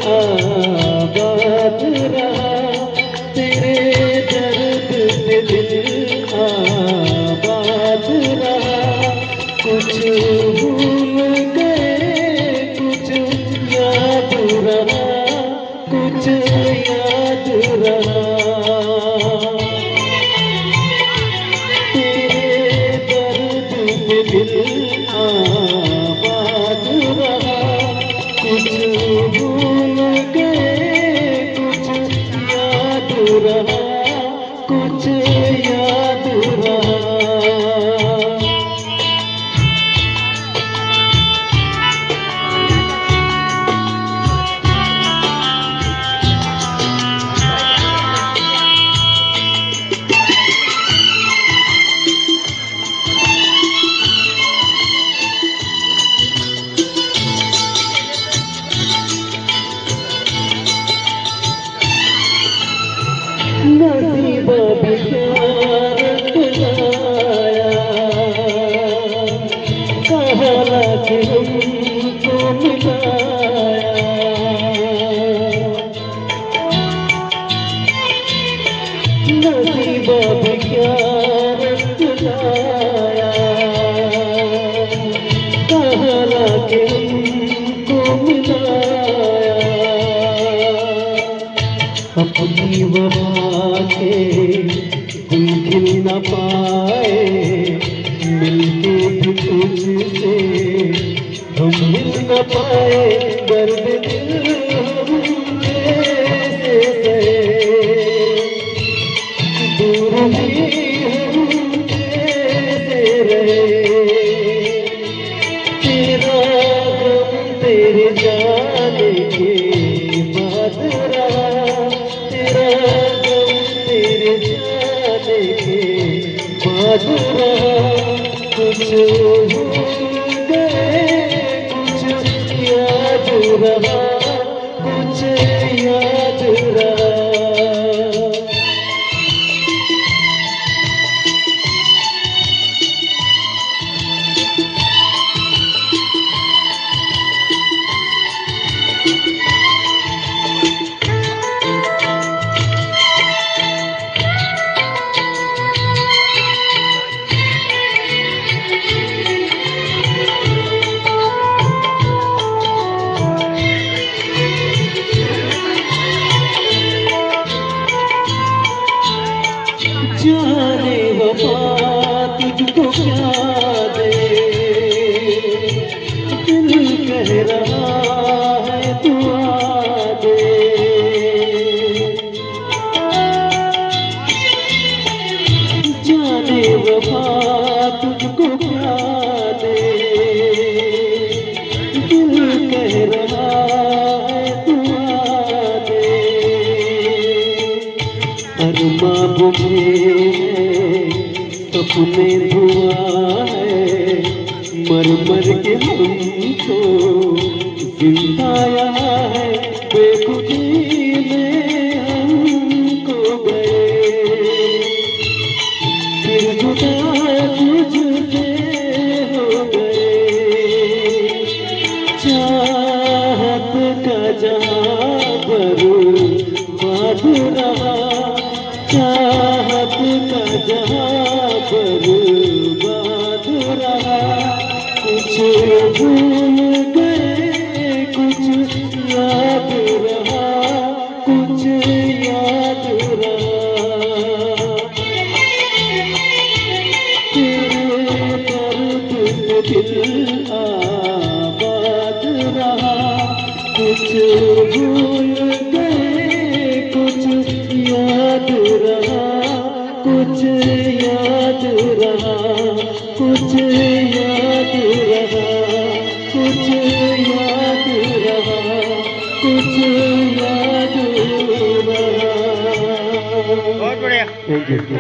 आबाद रहा, तेरे दर्द में दिल आबाद रहा। कुछ भूल गए कुछ याद रहा, कुछ याद रहा। तेरे दर्द में दिल आबाद रहा, कुछ भूल गए कुछ याद रहा, कुछ याद रहा। नसीब बिचार लाया, कहा कि हमको मिलाया। नसीब बिचार लाया, कहा कि हमको मिलाया। अपनी वफा के दिल खिल न पाए, मिलके भी तुझसे हम मिल न पाए। दर्द दिल हम कैसे सहे, दूर भी हम कैसे रहे। तेरा गम तेरे जाने के बाद रहा, तेरा गम तेरे जाने के बाद रहा। कुछ भूल गए कुछ याद रहा, कुछ याद रहा। जाने वफा तुझको क्या दे, दिल कह रहा है तू आ दे। जाने वफा तुझको क्या दे, दिल कह रहा है तू आ दे। अरमा बुझे सपने धुआ है, मर मर के हमको जिंदा यहाँ है। बेखुदी में हमको गए, फिर जुदा तुझसे हो गए। चाहत का जहाँ बर्बाद रहा, चाहत का जहाँ बर्बाद रहा। कुछ भूल गए कुछ याद रहा, कुछ याद रहा। तेरे दर्द में दिल आबाद रहा, कुछ भूल गए कुछ याद रहा, कुछ याद रहा, कुछ याद रहा, कुछ याद रहा, कुछ याद रहा। बहुत बढ़िया, थैंक यू।